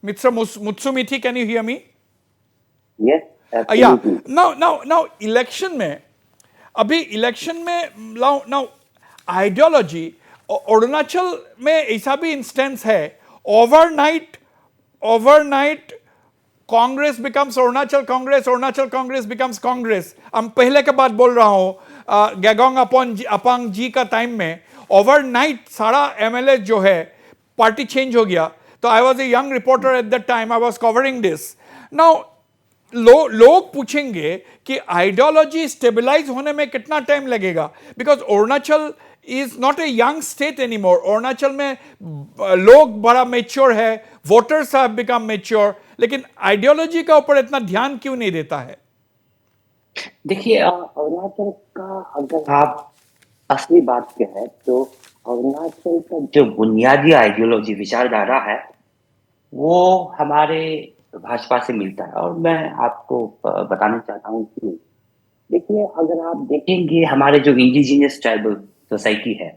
Mr. Mutsumithi, can you hear me? Yes. Yeah. Now election में अभी election में now ideology Arunachal में ऐसा भी instance है, overnight Congress becomes Arunachal Congress becomes Congress. हम पहले के बात बोल रहा हूं, गैगोंग अपांग जी का टाइम में ओवरनाइट सारा एमएलए जो है पार्टी चेंज हो गया। तो I was a young reporter at that time, I was covering this. Now लोग पूछेंगे कि आइडियोलॉजी स्टेबलाइज होने में कितना टाइम लगेगा, because Arunachal is not a young state anymore. Arunachal में लोग बड़ा मेच्योर है, वोटर्स हैव बिकम मेच्योर, लेकिन आइडियोलॉजी का ऊपर इतना ध्यान क्यों नहीं देता है? देखिए, अरुणाचल का अगर आप असली बात कहें तो अरुणाचल का जो बुनियादी आइडियोलॉजी विचारधारा है वो हमारे भाजपा से मिलता है। और मैं आपको बताना चाहता हूँ कि देखिए, अगर आप देखेंगे हमारे जो इंडिजिनियस ट्राइबल सोसाइटी है,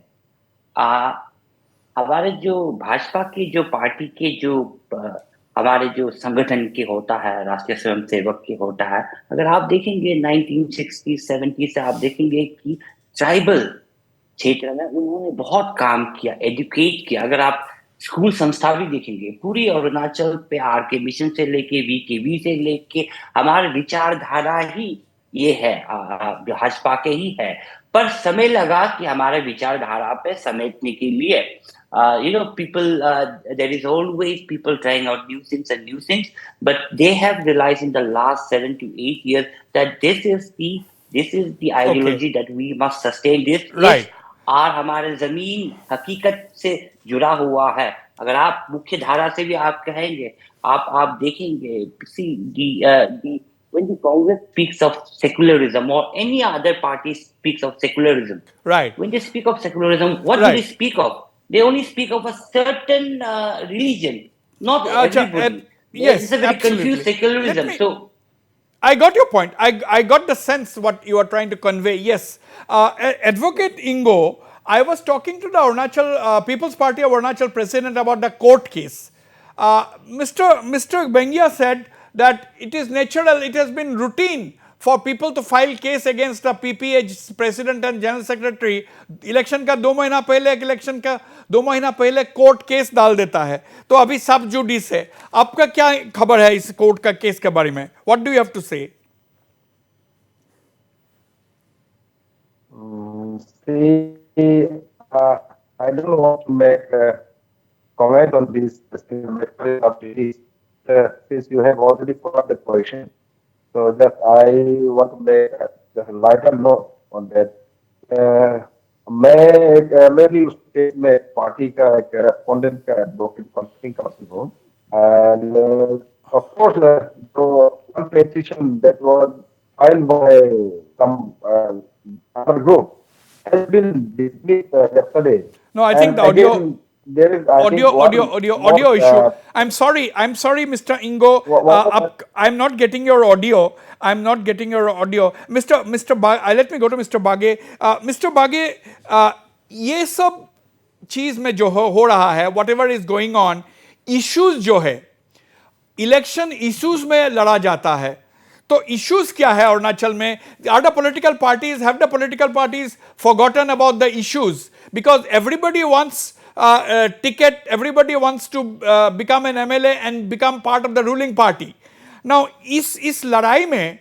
हमारे जो भाजपा की जो पार्टी के जो हमारे जो संगठन के होता है, राष्ट्रीय स्वयं सेवक के होता है, अगर आप देखेंगे 1960-70 से आप देखेंगे कि ट्राइबल क्षेत्र में उन्होंने बहुत काम किया, एजुकेट किया। अगर आप स्कूल संस्था भी देखेंगे, पूरी अरुणाचल पे आरके मिशन से लेके वीकेवी से लेके हमारे विचारधारा ही ये है, भाजपा के ही है। पर समय लगा कि हमारे विचारधारा पे समेटने के लिए people, there is always people trying out new things, but they have realized in the last 7 to 8 years that this is the ideology that we must sustain this. Right. और हमारे जमीन हकीकत से जुड़ा हुआ है। अगर आप मुख्य धारा से भी आप कहेंगे, आप देखेंगे, when the Congress speaks of secularism or any other party speaks of secularism, right? When they speak of secularism, what do they speak of? They only speak of a certain religion, not everybody. Yes, it's a very absolutely. confused secularism. I got your point. I got the sense what you are trying to convey. Yes. Advocate Ingo, I was talking to the Arunachal People's Party of Arunachal president about the court case. Mr. Bengia said that it is natural, it has been routine for people to file case against the PPA president and general secretary. Election का 2 महीना पहले, election का 2 महीना पहले court case डाल देता है, तो अभी सब जुडिस है. आपका क्या खबर है इस कोर्ट का केस के बारे में? What do you have to say? I don't want to make a comment on this since you have already fought the position. So that I want to make a lighter note on that. मैं भी उस state में party का एक respondent का advocate counselling करती हूँ, and of course the one petition that was filed by some other group has been dismissed yesterday. No, I think And the audio. again, there is, I think, audio issue. I'm sorry, Mr. Ingo. I'm not getting your audio. Mr. Let me go to Mr. Bage. Mr. Bage, ये सब चीज में जो हो रहा है, whatever is going on, issues जो है, election issues में लड़ा जाता है. तो issues क्या है अरुणाचल में? Have the political parties forgotten about the issues? Because everybody wants ticket, everybody wants to become an MLA and become part of the ruling party. Now, इस लड़ाई में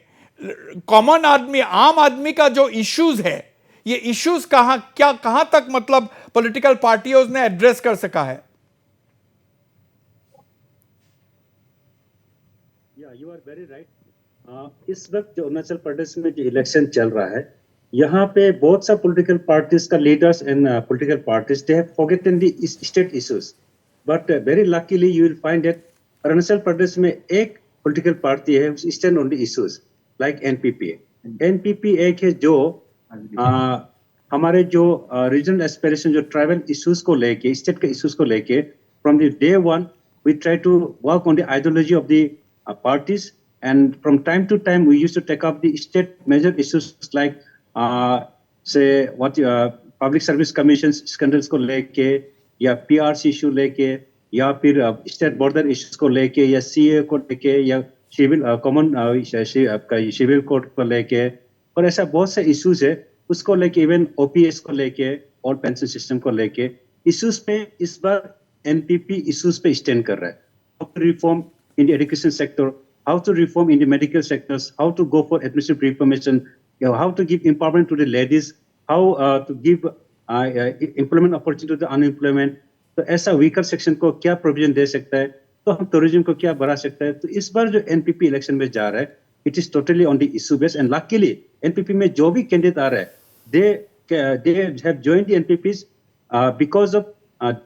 कॉमन आदमी, आम आदमी का जो इश्यूज है, ये इश्यूज कहां तक मतलब पॉलिटिकल पार्टियों ने एड्रेस कर सका है? You are very right. इस वक्त जो अरुणाचल प्रदेश में जो इलेक्शन चल रहा है, यहाँ पे बहुत सा पॉलिटिकल पार्टीज का leaders and political parties they have forgotten the state issues, but very luckily you will find that Arunachal Pradesh में एक पॉलिटिकल पार्टी है stand on the issues like NPP एक है जो हमारे जो रीजनल एस्पिरेशन, जो ट्राइबल इश्यूज को लेके, स्टेट के इश्यूज को लेके, from the day one we try to work on the ideology of the parties, and from time to time we used to take up the state major issues like say what public service commissions scandals को लेके, या PRC issue लेके, या फिर state border issues को लेके, या CA को लेके, या सिविल कॉमन आपका सिविल कोड को लेके, और ऐसा बहुत से इश्यूज है उसको लेके, इवन OPS को लेके और पेंशन सिस्टम को लेके इश्यूज पे इस बार NPP इश्यूज पे स्टैंड कर रहा है. How to reform in the education sector, how to reform in the medical sectors, how to go for administrative reformation, how to give empowerment to the ladies, how to give employment opportunity to the unemployment. तो ऐसा weaker section को क्या provision दे सकता है, तो हम tourism को क्या बढ़ा सकता है. तो इस बार जो NPP election में जा रहा है, it is totally on the issue base, and luckily NPP में जो भी candidate आ रहा है, they have joined the NPPs because of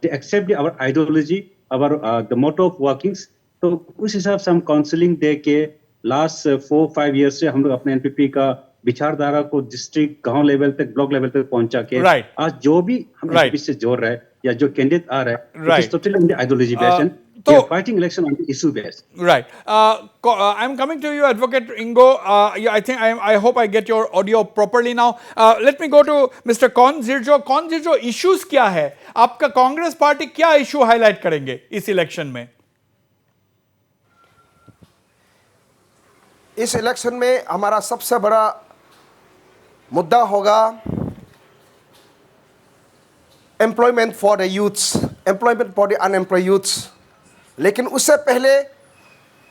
they accept our ideology, our the motto of workings. तो उस हिसाब से हम काउंसलिंग दे के लास्ट 4-5 ईयर से हम लोग अपने एनपीपी का विचारधारा को डिस्ट्रिक्ट, गांव लेवल तक, ब्लॉक लेवल तक पहुंचा के आज जो भी हम एनपीपी से जोड़ रहा है या जो कैंडिडेट आ रहा है, it is totally on the ideology based and we are fighting election on the issue based. Right. I am coming to you, Advocate Ingo. I hope I get your audio properly now. Let me go to Mr. 𝗡𝗢𝗪𝗓. Issues क्या है आपका? Congress party क्या issue highlight करेंगे इस election में? इस election में हमारा सबसे बड़ा मुद्दा होगा employment for the youths, employment for the unemployed youths. लेकिन उससे पहले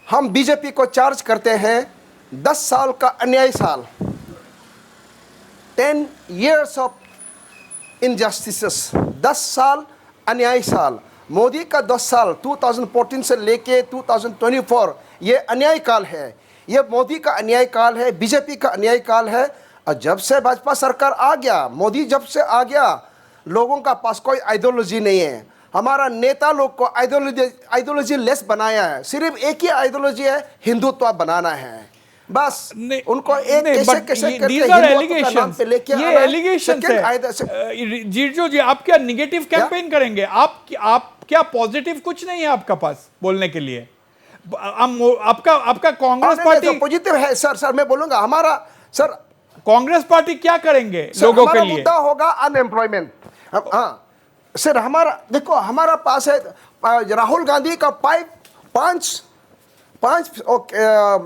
हम बीजेपी को चार्ज करते हैं 10 साल का अन्याय साल, 10 years ऑफ इनजस्टिसेस, 10 साल अन्याय साल. मोदी का 10 साल 2014 से लेके 2024 ये अन्याय काल है. ये मोदी का अन्याय काल है, बीजेपी का अन्याय काल है. और जब से भाजपा सरकार आ गया, मोदी जब से आ गया, लोगों का पास कोई आइडियोलॉजी नहीं है. हमारा नेता लोग को आइडियोलॉजी लेस बनाया है. सिर्फ एक ही आइडियोलॉजी है, हिंदुत्व बनाना है बस. उनको एक कैसे करके हिंदुत्व का नाम पे लेके आना है. ये एलिगेशन है. जीजो जी, आप क्या निगेटिव कैंपेन करेंगे? आप क्या पॉजिटिव कुछ नहीं है आपका पास बोलने के लिए? आपका कांग्रेस पार्टी पॉजिटिव है सर मैं बोलूंगा हमारा सर कांग्रेस पार्टी क्या करेंगे लोगों के लिए? मुद्दा होगा अनएम्प्लॉयमेंट। हाँ सर हमारा देखो हमारा पास है राहुल गांधी का पांच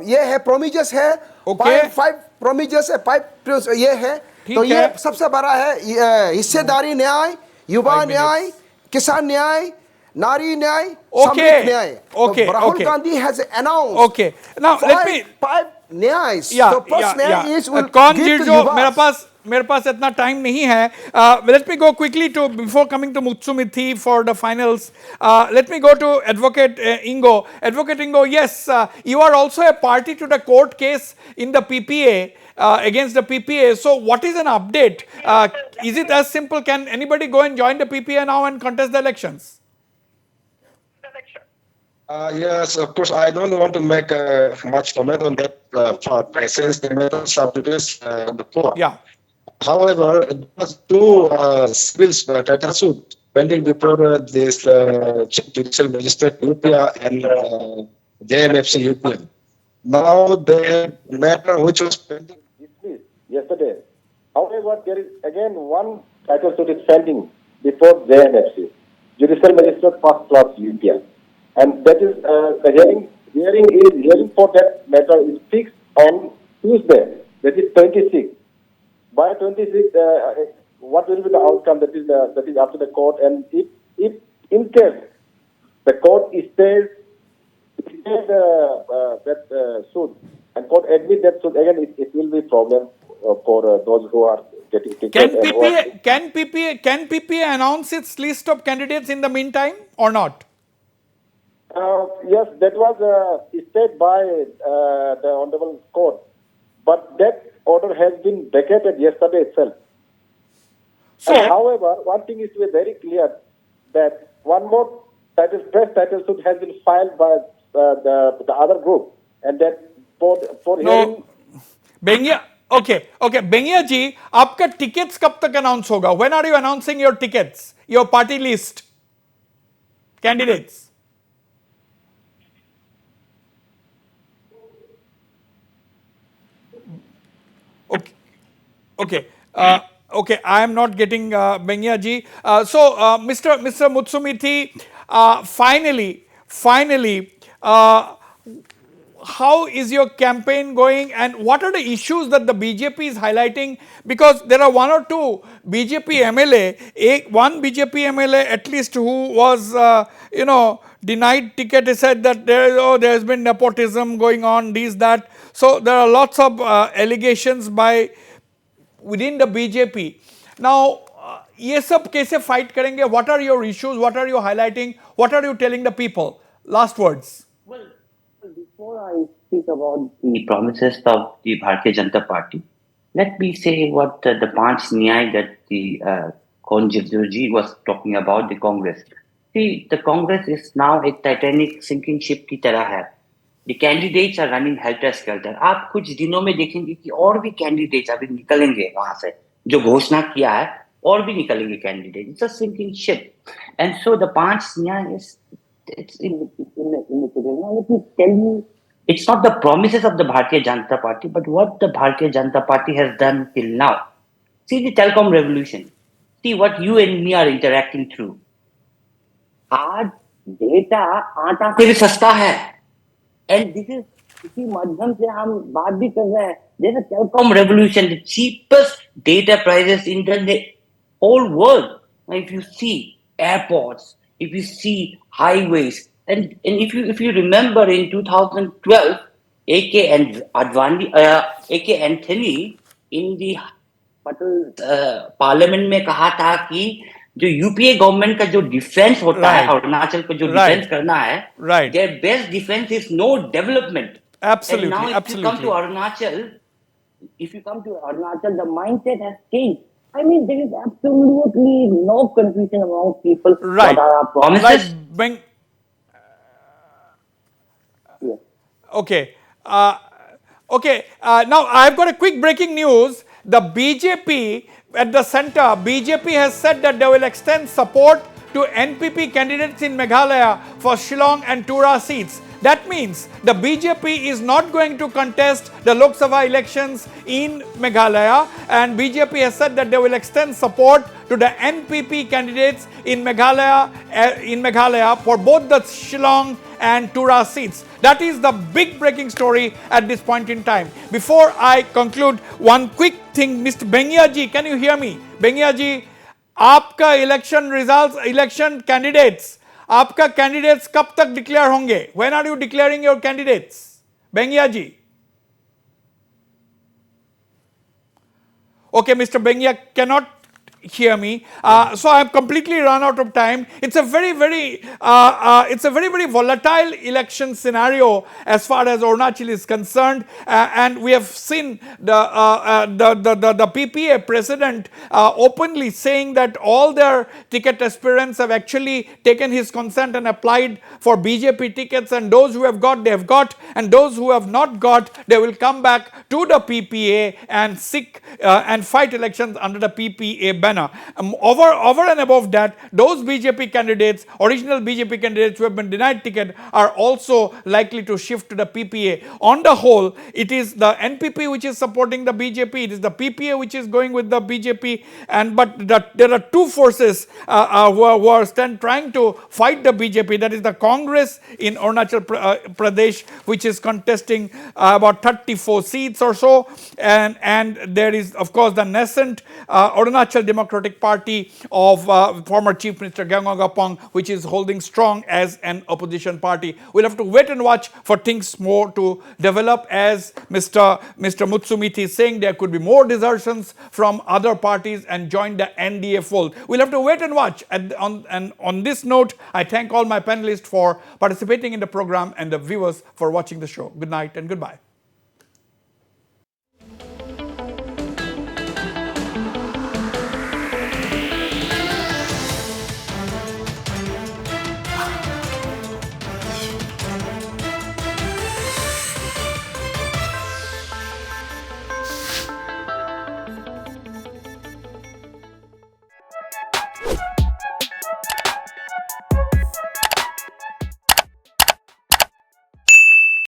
ये है प्रोमिजेस है, फाइव प्रोमिजेस है, 5 ये है, तो ये सबसे बड़ा है हिस्सेदारी न्याय, युवा न्याय, किसान न्याय, नारी न्याय, सामाजिक न्याय। Rahul Gandhi has announced now let me five न्यायs। so first न्याय is will कौन give जीत to जो युवाs। मेरे पास इतना टाइम नहीं है। Let me go quickly to before coming to Mutsumithi for the finals. Let me go to Advocate Ingo. Advocate Ingo, yes, you are also a party to the court case in the PPA against the PPA. So what is an update? Is it as simple? Can anybody go and join the PPA now and contest the elections? Yes, of course. I don't want to make much comment on that part since the matters are produced on the floor. Yeah. However, there was two civil title suit pending before this Chief Judicial Magistrate UPA and JMFC UPA. Now the matter which was pending dismissed yesterday. However, there is again one title suit is pending before JMFC, Judicial Magistrate First Class UPA. And that is the hearing for that matter is fixed on Tuesday, that is 26. By 26, what will be the outcome? That is up to the court. And if in case the court stays that suit and court admit that suit, again it will be problem for those who are getting tickets. Can PPA announce its list of candidates in the meantime or not? Yes, that was stated by the Honorable Court, but that order has been vacated yesterday itself. So, however, one thing is to be very clear that one more press title suit has been filed by the other group, and that for hearing. Bengia, okay, Bengia ji, आपका tickets कब तक announce होगा? When are you announcing your tickets, your party list, candidates? Okay. I am not getting Bengia ji. So, Mr. Mutsumithi, finally, how is your campaign going and what are the issues that the BJP is highlighting? Because there are one or two BJP MLA, one BJP MLA at least who was, denied ticket. He said that there has been nepotism going on, that. So, there are lots of allegations by within the BJP. Now, ये सब कैसे fight करेंगे? What are your issues? What are you highlighting? What are you telling the people? Last words. Well, before I speak about the promises of the Bharatiya Janata Party, let me say what the Panch Nyay that the 𝗓𝗓𝗓𝗔𝗦𝗧 was talking about the Congress. See, the Congress is now a Titanic sinking ship की तरह है. The candidates are running helter-skelter. आप कुछ दिनों में देखेंगे कि और भी candidates अभी निकलेंगे वहाँ से जो घोषणा किया है और भी निकलेंगे candidates. It's a sinking ship, and so the Panch Nyay is it's in now let me tell you, it's not the promises of the Bharatiya Janata Party, but what the Bharatiya Janata Party has done till now. See the telecom revolution. See what you and me are interacting through. आज data आटा से भी सस्ता है. And this is इसी माध्यम से हम बात भी कर रहे हैं. There's a telecom revolution, the cheapest data prices in the whole world. Now, if you see airports, if you see highways, and if you remember in 2012, AK Anthony in the parliament में कहा था कि जो UPA government का जो defence होता है अरुणाचल को जो डिफेंस करना है, their best defense is no development. Absolutely. And now if you come to Arunachal, the mindset has changed. I mean, there is absolutely no confusion among people. Right. What are our promises? Okay. Now I've got a quick breaking news. The BJP at the center, BJP has said that they will extend support to NPP candidates in Meghalaya for Shillong and Tura seats. That means the BJP is not going to contest the Lok Sabha elections in Meghalaya, and BJP has said that they will extend support to the NPP candidates in Meghalaya for both the Shillong and Tura seats. That is the big breaking story at this point in time. Before I conclude, one quick thing, Mr. Bengia ji, can you hear me? Bengia ji, आपका election results, election candidates, आपका candidates कब तक declare होंगे? When are you declaring your candidates? Bengia ji. Okay, Mr. Bengia cannot hear me, so I have completely run out of time. It's a very volatile election scenario as far as Arunachal is concerned, and we have seen the PPA president openly saying that all their ticket aspirants have actually taken his consent and applied for BJP tickets, and those who have got, they have got, and those who have not got, they will come back to the PPA and seek and fight elections under the PPA banner. Over and above that, those BJP candidates, original BJP candidates who have been denied ticket, are also likely to shift to the PPA. On the whole, it is the NPP which is supporting the BJP, it is the PPA which is going with the BJP, but there are two forces who are trying to fight the BJP. That is the Congress in Arunachal Pradesh, which is contesting about 34 seats or so, and there is of course the nascent Arunachal Democratic Party of former Chief Minister 𝗟𝗩𝗪𝗓𝗡, which is holding strong as an opposition party. We'll have to wait and watch for things more to develop. As Mr. Mutsumithi is saying, there could be more desertions from other parties and join the NDA fold. We'll have to wait and watch. And on this note, I thank all my panelists for participating in the program and the viewers for watching the show. Good night and goodbye.